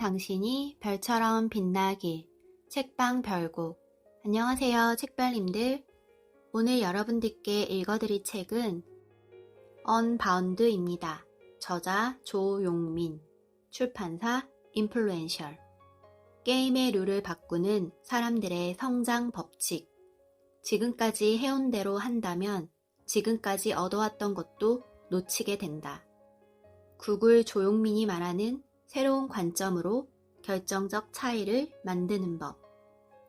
당신이 별처럼 빛나길 책방 별곡. 안녕하세요 책별님들. 오늘 여러분들께 읽어드릴 책은 언바운드입니다. 저자 조용민, 출판사 인플루엔셜. 게임의 룰을 바꾸는 사람들의 성장 법칙. 지금까지 해온 대로 한다면 지금까지 얻어왔던 것도 놓치게 된다. 구글 조용민이 말하는 새로운 관점으로 결정적 차이를 만드는 법.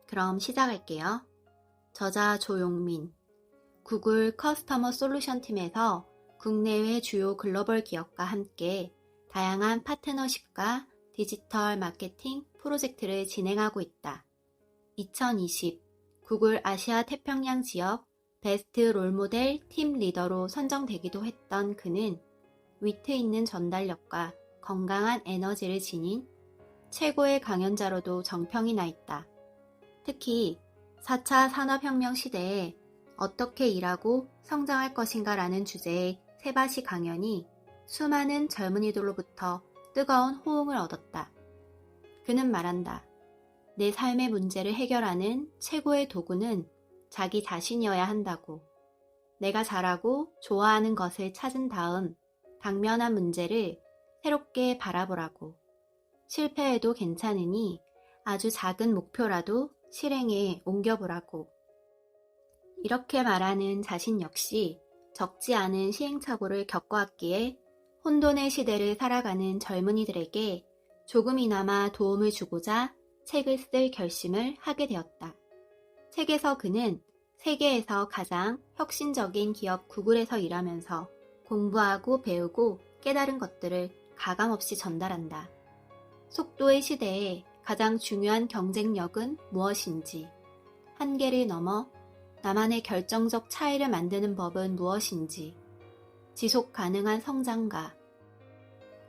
그럼 시작할게요. 저자 조용민. 구글 커스터머 솔루션 팀에서 국내외 주요 글로벌 기업과 함께 다양한 파트너십과 디지털 마케팅 프로젝트를 진행하고 있다. 2020 구글 아시아 태평양 지역 베스트 롤모델 팀 리더로 선정되기도 했던 그는 위트 있는 전달력과 건강한 에너지를 지닌 최고의 강연자로도 정평이 나 있다. 특히 4차 산업혁명 시대에 어떻게 일하고 성장할 것인가 라는 주제의 세바시 강연이 수많은 젊은이들로부터 뜨거운 호응을 얻었다. 그는 말한다. 내 삶의 문제를 해결하는 최고의 도구는 자기 자신이어야 한다고. 내가 잘하고 좋아하는 것을 찾은 다음 당면한 문제를 새롭게 바라보라고. 실패해도 괜찮으니 아주 작은 목표라도 실행에 옮겨보라고. 이렇게 말하는 자신 역시 적지 않은 시행착오를 겪어왔기에 혼돈의 시대를 살아가는 젊은이들에게 조금이나마 도움을 주고자 책을 쓸 결심을 하게 되었다. 책에서 그는 세계에서 가장 혁신적인 기업 구글에서 일하면서 공부하고 배우고 깨달은 것들을 가감없이 전달한다. 속도의 시대에 가장 중요한 경쟁력은 무엇인지, 한계를 넘어 나만의 결정적 차이를 만드는 법은 무엇인지, 지속 가능한 성장과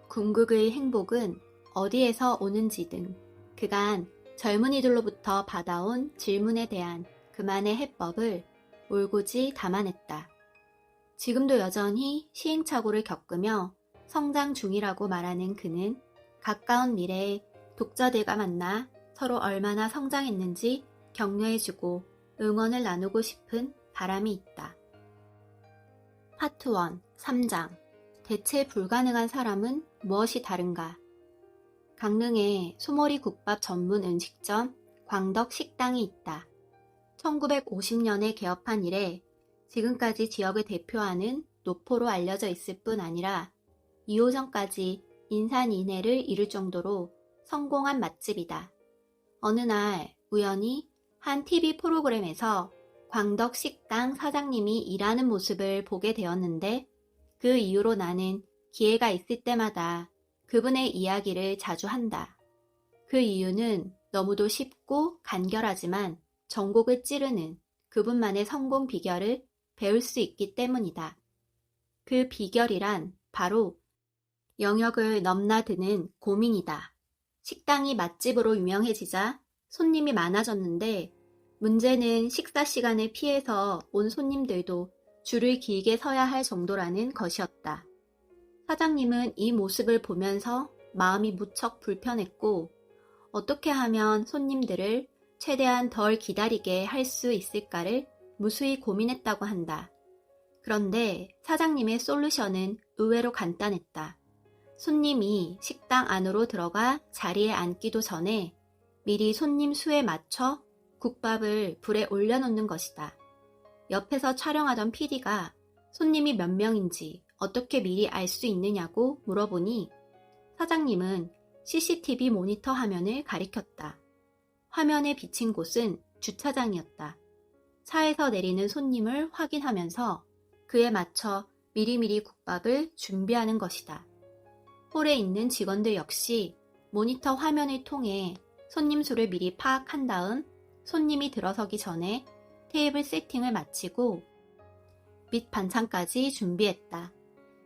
궁극의 행복은 어디에서 오는지 등 그간 젊은이들로부터 받아온 질문에 대한 그만의 해법을 올곧이 담아냈다. 지금도 여전히 시행착오를 겪으며 성장 중이라고 말하는 그는 가까운 미래에 독자들과 만나 서로 얼마나 성장했는지 격려해주고 응원을 나누고 싶은 바람이 있다. 파트 1, 3장. 대체 불가능한 사람은 무엇이 다른가? 강릉에 소머리 국밥 전문 음식점 광덕 식당이 있다. 1950년에 개업한 이래 지금까지 지역을 대표하는 노포로 알려져 있을 뿐 아니라 2호선까지 인산인해를 이룰 정도로 성공한 맛집이다. 어느 날 우연히 한 TV 프로그램에서 광덕 식당 사장님이 일하는 모습을 보게 되었는데 그 이후로 나는 기회가 있을 때마다 그분의 이야기를 자주 한다. 그 이유는 너무도 쉽고 간결하지만 전곡을 찌르는 그분만의 성공 비결을 배울 수 있기 때문이다. 그 비결이란 바로 영역을 넘나드는 고민이다. 식당이 맛집으로 유명해지자 손님이 많아졌는데 문제는 식사 시간을 피해서 온 손님들도 줄을 길게 서야 할 정도라는 것이었다. 사장님은 이 모습을 보면서 마음이 무척 불편했고 어떻게 하면 손님들을 최대한 덜 기다리게 할 수 있을까를 무수히 고민했다고 한다. 그런데 사장님의 솔루션은 의외로 간단했다. 손님이 식당 안으로 들어가 자리에 앉기도 전에 미리 손님 수에 맞춰 국밥을 불에 올려놓는 것이다. 옆에서 촬영하던 PD가 손님이 몇 명인지 어떻게 미리 알 수 있느냐고 물어보니 사장님은 CCTV 모니터 화면을 가리켰다. 화면에 비친 곳은 주차장이었다. 차에서 내리는 손님을 확인하면서 그에 맞춰 미리미리 국밥을 준비하는 것이다. 홀에 있는 직원들 역시 모니터 화면을 통해 손님 수를 미리 파악한 다음 손님이 들어서기 전에 테이블 세팅을 마치고 밑 반찬까지 준비했다.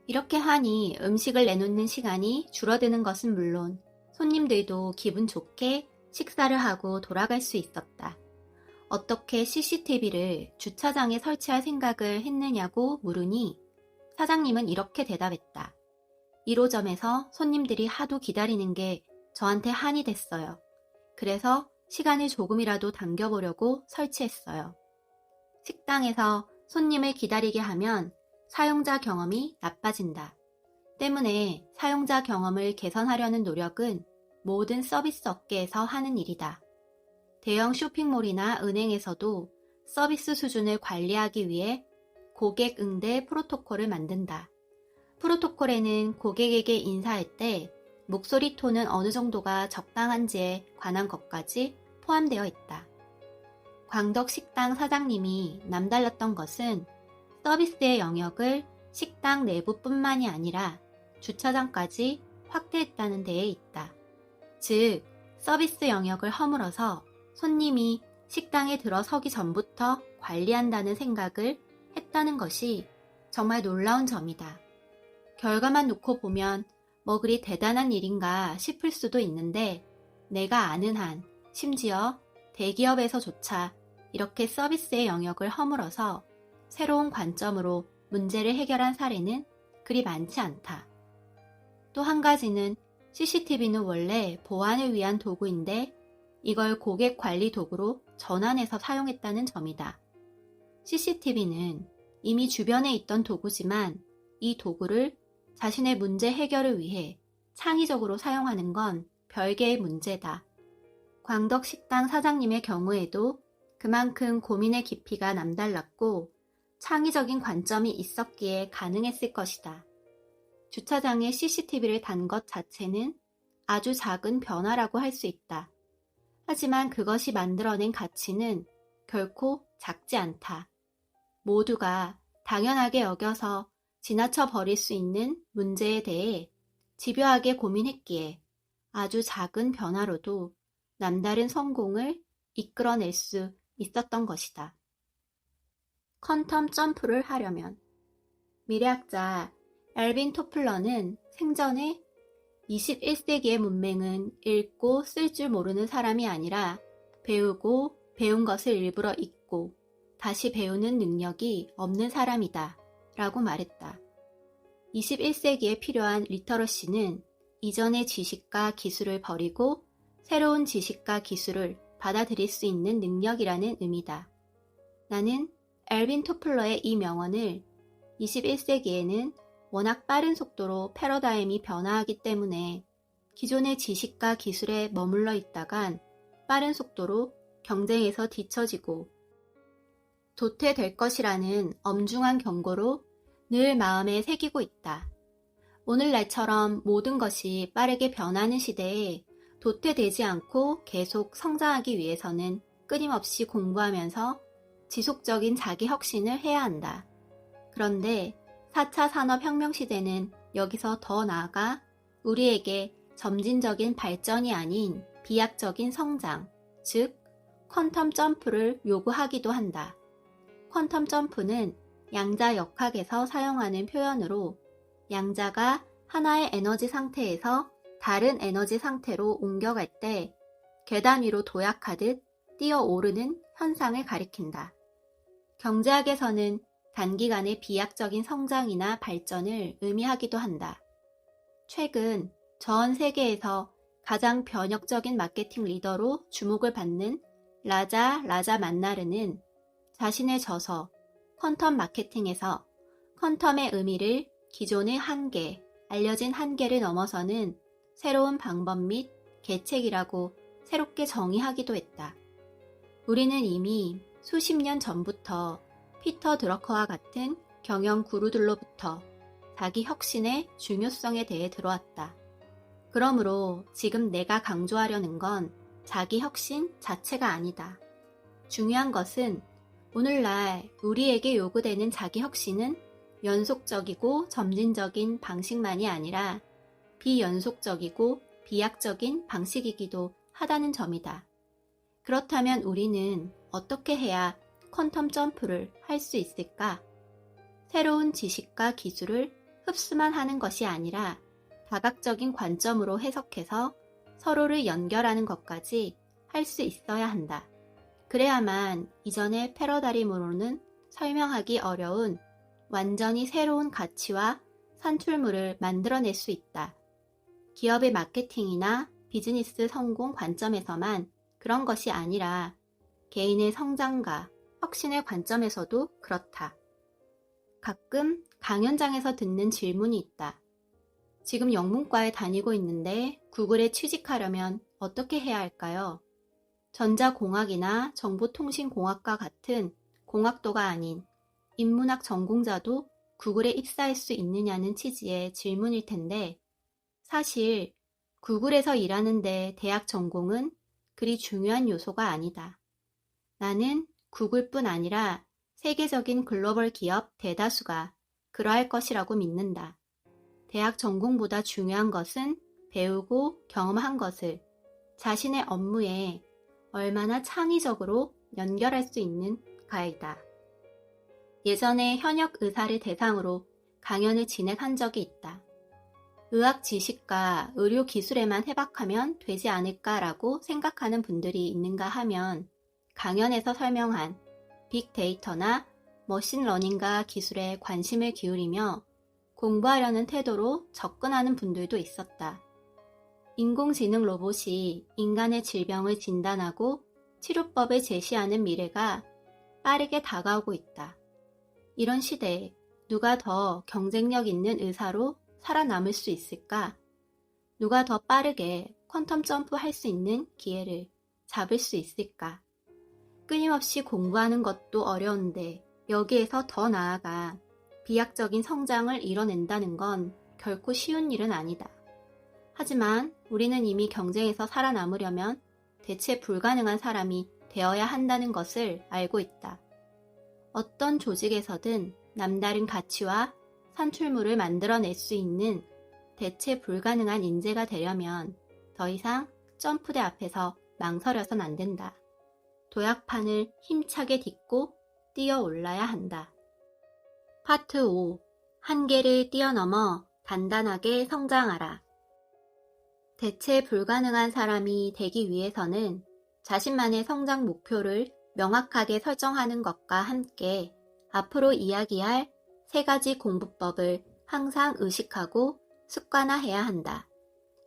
이렇게 하니 음식을 내놓는 시간이 줄어드는 것은 물론 손님들도 기분 좋게 식사를 하고 돌아갈 수 있었다. 어떻게 CCTV를 주차장에 설치할 생각을 했느냐고 물으니 사장님은 이렇게 대답했다. 1호점에서 손님들이 하도 기다리는 게 저한테 한이 됐어요. 그래서 시간을 조금이라도 당겨보려고 설치했어요. 식당에서 손님을 기다리게 하면 사용자 경험이 나빠진다. 때문에 사용자 경험을 개선하려는 노력은 모든 서비스 업계에서 하는 일이다. 대형 쇼핑몰이나 은행에서도 서비스 수준을 관리하기 위해 고객 응대 프로토콜을 만든다. 프로토콜에는 고객에게 인사할 때 목소리 톤은 어느 정도가 적당한지에 관한 것까지 포함되어 있다. 광덕 식당 사장님이 남달랐던 것은 서비스의 영역을 식당 내부뿐만이 아니라 주차장까지 확대했다는 데에 있다. 즉, 서비스 영역을 허물어서 손님이 식당에 들어서기 전부터 관리한다는 생각을 했다는 것이 정말 놀라운 점이다. 결과만 놓고 보면 뭐 그리 대단한 일인가 싶을 수도 있는데 내가 아는 한, 심지어 대기업에서조차 이렇게 서비스의 영역을 허물어서 새로운 관점으로 문제를 해결한 사례는 그리 많지 않다. 또 한 가지는 CCTV는 원래 보안을 위한 도구인데 이걸 고객 관리 도구로 전환해서 사용했다는 점이다. CCTV는 이미 주변에 있던 도구지만 이 도구를 자신의 문제 해결을 위해 창의적으로 사용하는 건 별개의 문제다. 광덕 식당 사장님의 경우에도 그만큼 고민의 깊이가 남달랐고 창의적인 관점이 있었기에 가능했을 것이다. 주차장에 CCTV를 단 것 자체는 아주 작은 변화라고 할 수 있다. 하지만 그것이 만들어낸 가치는 결코 작지 않다. 모두가 당연하게 여겨서 지나쳐 버릴 수 있는 문제에 대해 집요하게 고민했기에 아주 작은 변화로도 남다른 성공을 이끌어낼 수 있었던 것이다. 퀀텀 점프를 하려면 미래학자 엘빈 토플러는 생전에 21세기의 문맹은 읽고 쓸 줄 모르는 사람이 아니라 배우고 배운 것을 일부러 잊고 다시 배우는 능력이 없는 사람이다 라고 말했다. 21세기에 필요한 리터러시는 이전의 지식과 기술을 버리고 새로운 지식과 기술을 받아들일 수 있는 능력이라는 의미다. 나는 엘빈 토플러의 이 명언을 21세기에는 워낙 빠른 속도로 패러다임이 변화하기 때문에 기존의 지식과 기술에 머물러 있다간 빠른 속도로 경쟁에서 뒤처지고 도태될 것이라는 엄중한 경고로 늘 마음에 새기고 있다. 오늘날처럼 모든 것이 빠르게 변하는 시대에 도태되지 않고 계속 성장하기 위해서는 끊임없이 공부하면서 지속적인 자기 혁신을 해야 한다. 그런데 4차 산업혁명 시대는 여기서 더 나아가 우리에게 점진적인 발전이 아닌 비약적인 성장, 즉 퀀텀 점프를 요구하기도 한다. 퀀텀 점프는 양자 역학에서 사용하는 표현으로 양자가 하나의 에너지 상태에서 다른 에너지 상태로 옮겨갈 때 계단 위로 도약하듯 뛰어오르는 현상을 가리킨다. 경제학에서는 단기간의 비약적인 성장이나 발전을 의미하기도 한다. 최근 전 세계에서 가장 변혁적인 마케팅 리더로 주목을 받는 라자 만나르는 자신의 저서 퀀텀 마케팅에서 퀀텀의 의미를 기존의 한계, 알려진 한계를 넘어서는 새로운 방법 및 계책이라고 새롭게 정의하기도 했다. 우리는 이미 수십 년 전부터 피터 드러커와 같은 경영 구루들로부터 자기 혁신의 중요성에 대해 들어왔다. 그러므로 지금 내가 강조하려는 건 자기 혁신 자체가 아니다. 중요한 것은 오늘날 우리에게 요구되는 자기 혁신은 연속적이고 점진적인 방식만이 아니라 비연속적이고 비약적인 방식이기도 하다는 점이다. 그렇다면 우리는 어떻게 해야 퀀텀 점프를 할 수 있을까? 새로운 지식과 기술을 흡수만 하는 것이 아니라 다각적인 관점으로 해석해서 서로를 연결하는 것까지 할 수 있어야 한다. 그래야만 이전의 패러다임으로는 설명하기 어려운 완전히 새로운 가치와 산출물을 만들어낼 수 있다. 기업의 마케팅이나 비즈니스 성공 관점에서만 그런 것이 아니라 개인의 성장과 혁신의 관점에서도 그렇다. 가끔 강연장에서 듣는 질문이 있다. 지금 영문과에 다니고 있는데 구글에 취직하려면 어떻게 해야 할까요? 전자공학이나 정보통신공학과 같은 공학도가 아닌 인문학 전공자도 구글에 입사할 수 있느냐는 취지의 질문일 텐데 사실 구글에서 일하는데 대학 전공은 그리 중요한 요소가 아니다. 나는 구글뿐 아니라 세계적인 글로벌 기업 대다수가 그러할 것이라고 믿는다. 대학 전공보다 중요한 것은 배우고 경험한 것을 자신의 업무에 얼마나 창의적으로 연결할 수 있는가이다. 예전에 현역 의사를 대상으로 강연을 진행한 적이 있다. 의학 지식과 의료 기술에만 해박하면 되지 않을까라고 생각하는 분들이 있는가 하면 강연에서 설명한 빅데이터나 머신러닝과 기술에 관심을 기울이며 공부하려는 태도로 접근하는 분들도 있었다. 인공지능 로봇이 인간의 질병을 진단하고 치료법을 제시하는 미래가 빠르게 다가오고 있다. 이런 시대에 누가 더 경쟁력 있는 의사로 살아남을 수 있을까? 누가 더 빠르게 퀀텀 점프할 수 있는 기회를 잡을 수 있을까? 끊임없이 공부하는 것도 어려운데 여기에서 더 나아가 비약적인 성장을 이뤄낸다는 건 결코 쉬운 일은 아니다. 하지만 우리는 이미 경쟁에서 살아남으려면 대체 불가능한 사람이 되어야 한다는 것을 알고 있다. 어떤 조직에서든 남다른 가치와 산출물을 만들어낼 수 있는 대체 불가능한 인재가 되려면 더 이상 점프대 앞에서 망설여선 안 된다. 도약판을 힘차게 딛고 뛰어 올라야 한다. 파트 5. 한계를 뛰어넘어 단단하게 성장하라. 대체 불가능한 사람이 되기 위해서는 자신만의 성장 목표를 명확하게 설정하는 것과 함께 앞으로 이야기할 3가지 공부법을 항상 의식하고 습관화해야 한다.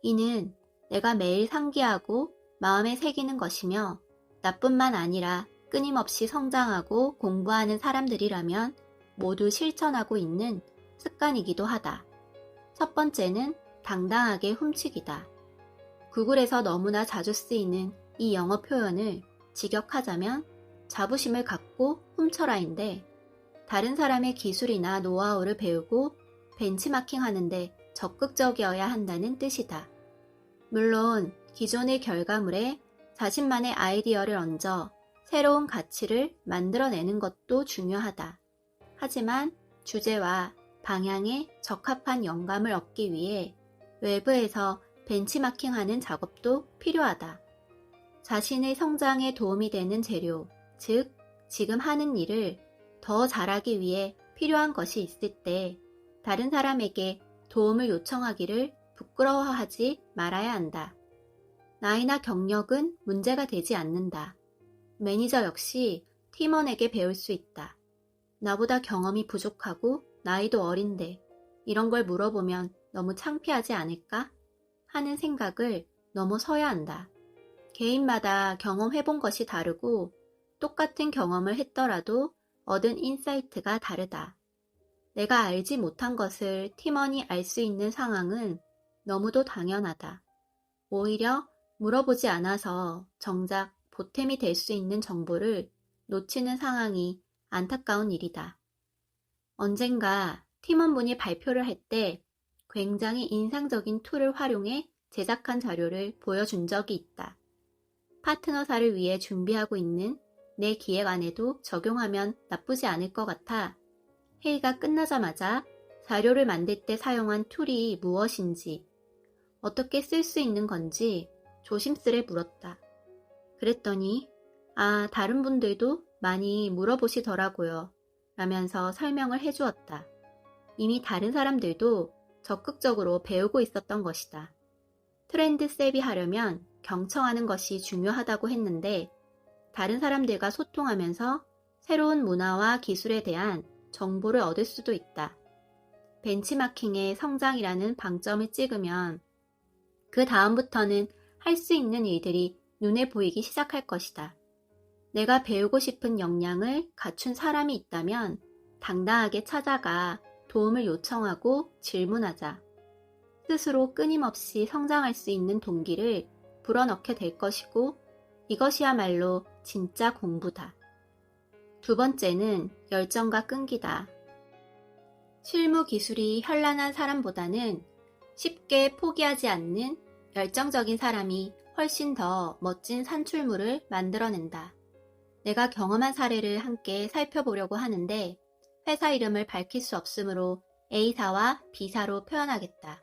이는 내가 매일 상기하고 마음에 새기는 것이며 나뿐만 아니라 끊임없이 성장하고 공부하는 사람들이라면 모두 실천하고 있는 습관이기도 하다. 첫 번째는 당당하게 훔치기다. 구글에서 너무나 자주 쓰이는 이 영어 표현을 직역하자면 자부심을 갖고 훔쳐라인데 다른 사람의 기술이나 노하우를 배우고 벤치마킹 하는데 적극적이어야 한다는 뜻이다. 물론 기존의 결과물에 자신만의 아이디어를 얹어 새로운 가치를 만들어내는 것도 중요하다. 하지만 주제와 방향에 적합한 영감을 얻기 위해 외부에서 벤치마킹하는 작업도 필요하다. 자신의 성장에 도움이 되는 재료, 즉 지금 하는 일을 더 잘하기 위해 필요한 것이 있을 때 다른 사람에게 도움을 요청하기를 부끄러워하지 말아야 한다. 나이나 경력은 문제가 되지 않는다. 매니저 역시 팀원에게 배울 수 있다. 나보다 경험이 부족하고 나이도 어린데 이런 걸 물어보면 너무 창피하지 않을까? 하는 생각을 넘어서야 한다. 개인마다 경험해본 것이 다르고 똑같은 경험을 했더라도 얻은 인사이트가 다르다. 내가 알지 못한 것을 팀원이 알 수 있는 상황은 너무도 당연하다. 오히려 물어보지 않아서 정작 보탬이 될 수 있는 정보를 놓치는 상황이 안타까운 일이다. 언젠가 팀원분이 발표를 할 때 굉장히 인상적인 툴을 활용해 제작한 자료를 보여준 적이 있다. 파트너사를 위해 준비하고 있는 내 기획안에도 적용하면 나쁘지 않을 것 같아 회의가 끝나자마자 자료를 만들 때 사용한 툴이 무엇인지, 어떻게 쓸 수 있는 건지 조심스레 물었다. 그랬더니 다른 분들도 많이 물어보시더라고요 라면서 설명을 해주었다. 이미 다른 사람들도 적극적으로 배우고 있었던 것이다. 트렌드 세비하려면 경청하는 것이 중요하다고 했는데 다른 사람들과 소통하면서 새로운 문화와 기술에 대한 정보를 얻을 수도 있다. 벤치마킹의 성장이라는 방점을 찍으면 그 다음부터는 할 수 있는 일들이 눈에 보이기 시작할 것이다. 내가 배우고 싶은 역량을 갖춘 사람이 있다면 당당하게 찾아가 도움을 요청하고 질문하자. 스스로 끊임없이 성장할 수 있는 동기를 불어넣게 될 것이고 이것이야말로 진짜 공부다. 두 번째는 열정과 끈기다. 실무 기술이 현란한 사람보다는 쉽게 포기하지 않는 열정적인 사람이 훨씬 더 멋진 산출물을 만들어낸다. 내가 경험한 사례를 함께 살펴보려고 하는데 회사 이름을 밝힐 수 없으므로 A사와 B사로 표현하겠다.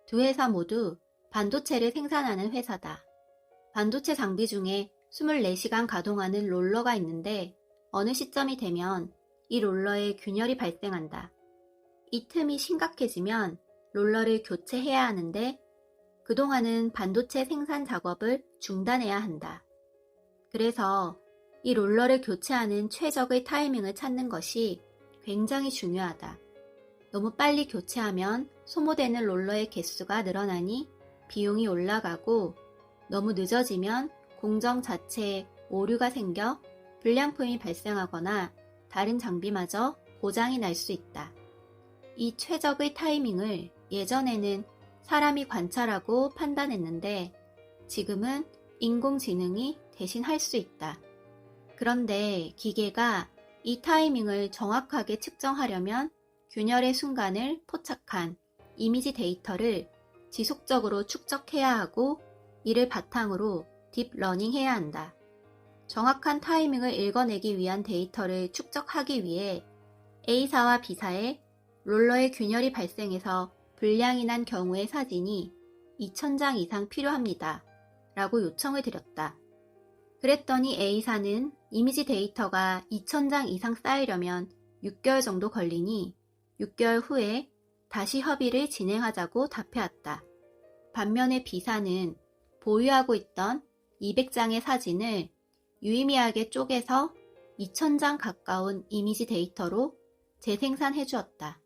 두 회사 모두 반도체를 생산하는 회사다. 반도체 장비 중에 24시간 가동하는 롤러가 있는데 어느 시점이 되면 이 롤러에 균열이 발생한다. 이 틈이 심각해지면 롤러를 교체해야 하는데 그동안은 반도체 생산 작업을 중단해야 한다. 그래서 이 롤러를 교체하는 최적의 타이밍을 찾는 것이 굉장히 중요하다. 너무 빨리 교체하면 소모되는 롤러의 개수가 늘어나니 비용이 올라가고 너무 늦어지면 공정 자체에 오류가 생겨 불량품이 발생하거나 다른 장비마저 고장이 날 수 있다. 이 최적의 타이밍을 예전에는 사람이 관찰하고 판단했는데 지금은 인공지능이 대신 할 수 있다. 그런데 기계가 이 타이밍을 정확하게 측정하려면 균열의 순간을 포착한 이미지 데이터를 지속적으로 축적해야 하고 이를 바탕으로 딥러닝해야 한다. 정확한 타이밍을 읽어내기 위한 데이터를 축적하기 위해 A사와 B사에 롤러의 균열이 발생해서 불량이 난 경우의 사진이 2000장 이상 필요합니다. 라고 요청을 드렸다. 그랬더니 A사는 이미지 데이터가 2000장 이상 쌓이려면 6개월 정도 걸리니 6개월 후에 다시 협의를 진행하자고 답해왔다. 반면에 B사는 보유하고 있던 200장의 사진을 유의미하게 쪼개서 2000장 가까운 이미지 데이터로 재생산해 주었다.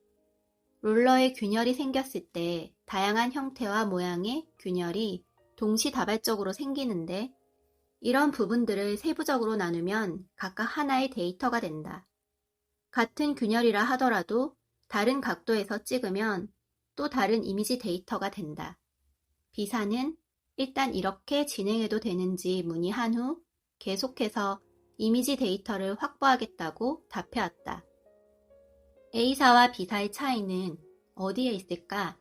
롤러에 균열이 생겼을 때 다양한 형태와 모양의 균열이 동시다발적으로 생기는데 이런 부분들을 세부적으로 나누면 각각 하나의 데이터가 된다. 같은 균열이라 하더라도 다른 각도에서 찍으면 또 다른 이미지 데이터가 된다. B사는 일단 이렇게 진행해도 되는지 문의한 후 계속해서 이미지 데이터를 확보하겠다고 답해왔다. A사와 B사의 차이는 어디에 있을까?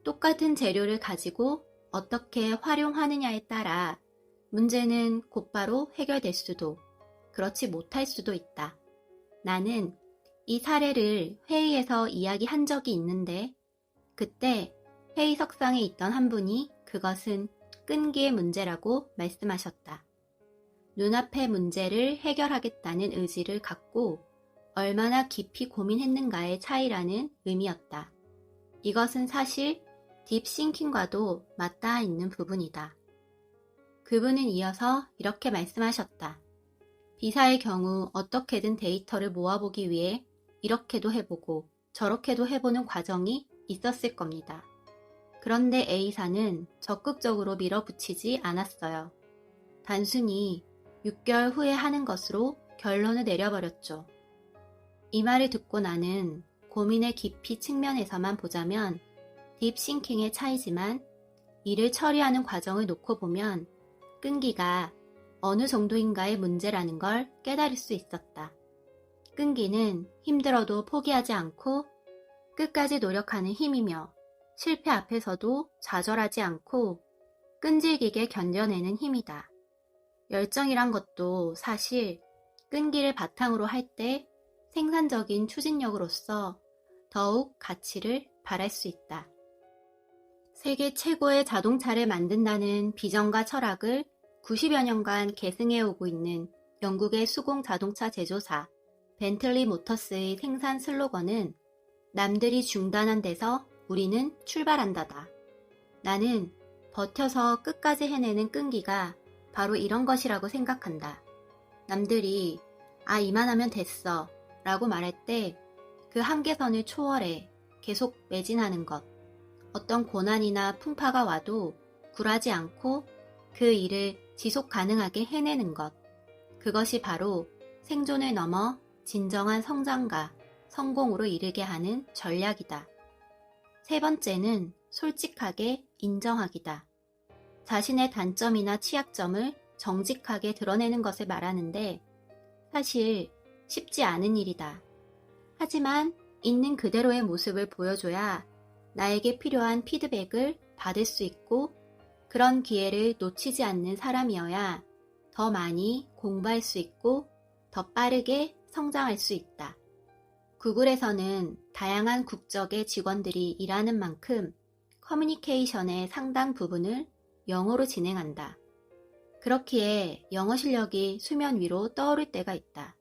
똑같은 재료를 가지고 어떻게 활용하느냐에 따라 문제는 곧바로 해결될 수도, 그렇지 못할 수도 있다. 나는 이 사례를 회의에서 이야기한 적이 있는데 그때 회의석상에 있던 한 분이 그것은 끈기의 문제라고 말씀하셨다. 눈앞의 문제를 해결하겠다는 의지를 갖고 얼마나 깊이 고민했는가의 차이라는 의미였다. 이것은 사실 딥싱킹과도 맞닿아 있는 부분이다. 그분은 이어서 이렇게 말씀하셨다. B사의 경우 어떻게든 데이터를 모아보기 위해 이렇게도 해보고 저렇게도 해보는 과정이 있었을 겁니다. 그런데 A사는 적극적으로 밀어붙이지 않았어요. 단순히 6개월 후에 하는 것으로 결론을 내려버렸죠. 이 말을 듣고 나는 고민의 깊이 측면에서만 보자면 딥싱킹의 차이지만 이를 처리하는 과정을 놓고 보면 끈기가 어느 정도인가의 문제라는 걸 깨달을 수 있었다. 끈기는 힘들어도 포기하지 않고 끝까지 노력하는 힘이며 실패 앞에서도 좌절하지 않고 끈질기게 견뎌내는 힘이다. 열정이란 것도 사실 끈기를 바탕으로 할 때 생산적인 추진력으로서 더욱 가치를 발할 수 있다. 세계 최고의 자동차를 만든다는 비전과 철학을 90여 년간 계승해오고 있는 영국의 수공 자동차 제조사 벤틀리 모터스의 생산 슬로건은 남들이 중단한 데서 우리는 출발한다다. 나는 버텨서 끝까지 해내는 끈기가 바로 이런 것이라고 생각한다. 남들이 이만하면 됐어 라고 말할 때 그 한계선을 초월해 계속 매진하는 것. 어떤 고난이나 풍파가 와도 굴하지 않고 그 일을 지속 가능하게 해내는 것. 그것이 바로 생존을 넘어 진정한 성장과 성공으로 이르게 하는 전략이다. 세 번째는 솔직하게 인정하기다. 자신의 단점이나 취약점을 정직하게 드러내는 것을 말하는데 사실 쉽지 않은 일이다. 하지만 있는 그대로의 모습을 보여줘야 나에게 필요한 피드백을 받을 수 있고 그런 기회를 놓치지 않는 사람이어야 더 많이 공부할 수 있고 더 빠르게 성장할 수 있다. 구글에서는 다양한 국적의 직원들이 일하는 만큼 커뮤니케이션의 상당 부분을 영어로 진행한다. 그렇기에 영어 실력이 수면 위로 떠오를 때가 있다.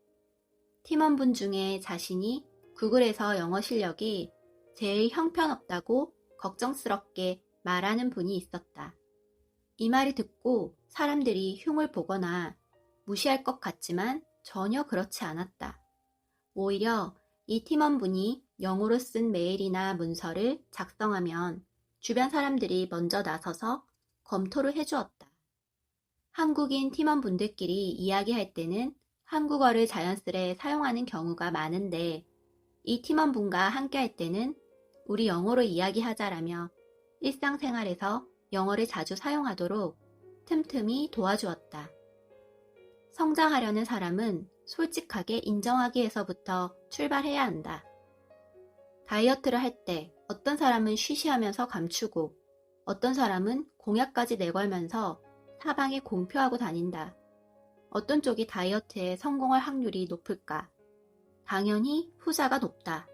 팀원분 중에 자신이 구글에서 영어 실력이 제일 형편없다고 걱정스럽게 말하는 분이 있었다. 이 말을 듣고 사람들이 흉을 보거나 무시할 것 같지만 전혀 그렇지 않았다. 오히려 이 팀원분이 영어로 쓴 메일이나 문서를 작성하면 주변 사람들이 먼저 나서서 검토를 해주었다. 한국인 팀원분들끼리 이야기할 때는 한국어를 자연스레 사용하는 경우가 많은데 이 팀원분과 함께 할 때는 우리 영어로 이야기하자라며 일상생활에서 영어를 자주 사용하도록 틈틈이 도와주었다. 성장하려는 사람은 솔직하게 인정하기에서부터 출발해야 한다. 다이어트를 할 때 어떤 사람은 쉬쉬하면서 감추고 어떤 사람은 공약까지 내걸면서 사방에 공표하고 다닌다. 어떤 쪽이 다이어트에 성공할 확률이 높을까? 당연히 후자가 높다.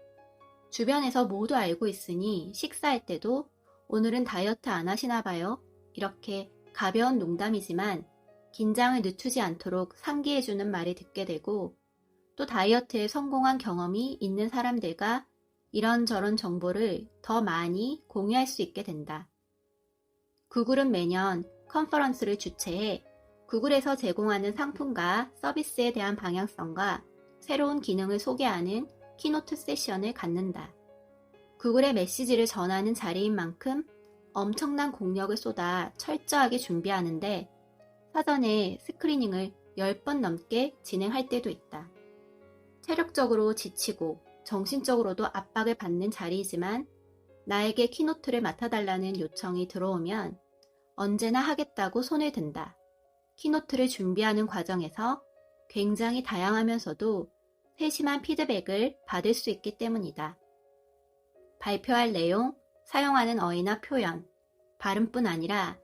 주변에서 모두 알고 있으니 식사할 때도 오늘은 다이어트 안 하시나 봐요. 이렇게 가벼운 농담이지만 긴장을 늦추지 않도록 상기해주는 말을 듣게 되고 또 다이어트에 성공한 경험이 있는 사람들과 이런저런 정보를 더 많이 공유할 수 있게 된다. 구글은 매년 컨퍼런스를 주최해 구글에서 제공하는 상품과 서비스에 대한 방향성과 새로운 기능을 소개하는 키노트 세션을 갖는다. 구글의 메시지를 전하는 자리인 만큼 엄청난 공력을 쏟아 철저하게 준비하는데 사전에 스크리닝을 10번 넘게 진행할 때도 있다. 체력적으로 지치고 정신적으로도 압박을 받는 자리이지만 나에게 키노트를 맡아달라는 요청이 들어오면 언제나 하겠다고 손을 든다. 키노트를 준비하는 과정에서 굉장히 다양하면서도 세심한 피드백을 받을 수 있기 때문이다. 발표할 내용, 사용하는 어휘나 표현, 발음뿐 아니라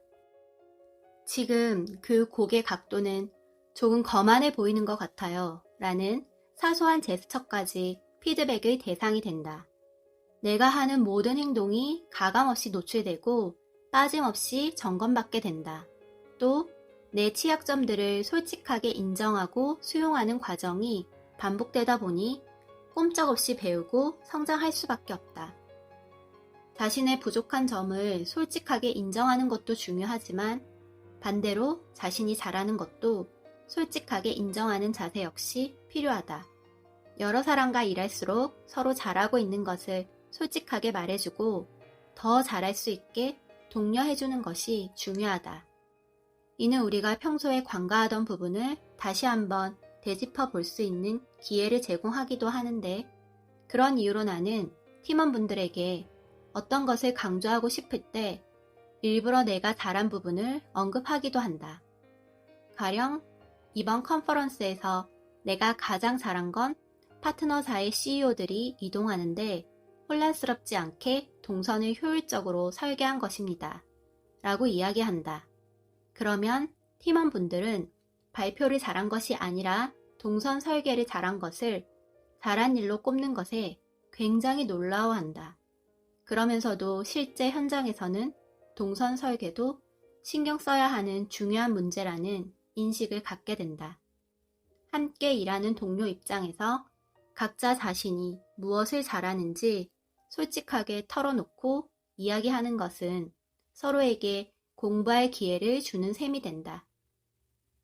지금 그 고개 각도는 조금 거만해 보이는 것 같아요. 라는 사소한 제스처까지 피드백의 대상이 된다. 내가 하는 모든 행동이 가감없이 노출되고 빠짐없이 점검받게 된다. 또 내 취약점들을 솔직하게 인정하고 수용하는 과정이 반복되다 보니 꼼짝없이 배우고 성장할 수밖에 없다. 자신의 부족한 점을 솔직하게 인정하는 것도 중요하지만 반대로 자신이 잘하는 것도 솔직하게 인정하는 자세 역시 필요하다. 여러 사람과 일할수록 서로 잘하고 있는 것을 솔직하게 말해주고 더 잘할 수 있게 독려해주는 것이 중요하다. 이는 우리가 평소에 관가하던 부분을 다시 한번 되짚어 볼 수 있는 기회를 제공하기도 하는데 그런 이유로 나는 팀원분들에게 어떤 것을 강조하고 싶을 때 일부러 내가 잘한 부분을 언급하기도 한다. 가령 이번 컨퍼런스에서 내가 가장 잘한 건 파트너사의 CEO들이 이동하는데 혼란스럽지 않게 동선을 효율적으로 설계한 것입니다. 라고 이야기한다. 그러면 팀원분들은 발표를 잘한 것이 아니라 동선 설계를 잘한 것을 잘한 일로 꼽는 것에 굉장히 놀라워한다. 그러면서도 실제 현장에서는 동선 설계도 신경 써야 하는 중요한 문제라는 인식을 갖게 된다. 함께 일하는 동료 입장에서 각자 자신이 무엇을 잘하는지 솔직하게 털어놓고 이야기하는 것은 서로에게 공부할 기회를 주는 셈이 된다.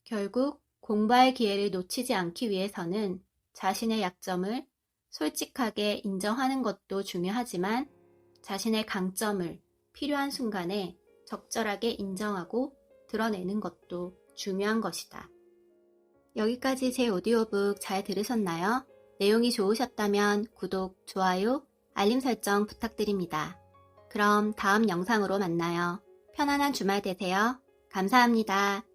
결국 공부할 기회를 놓치지 않기 위해서는 자신의 약점을 솔직하게 인정하는 것도 중요하지만 자신의 강점을 필요한 순간에 적절하게 인정하고 드러내는 것도 중요한 것이다. 여기까지 제 오디오북 잘 들으셨나요? 내용이 좋으셨다면 구독, 좋아요, 알림 설정 부탁드립니다. 그럼 다음 영상으로 만나요. 편안한 주말 되세요. 감사합니다.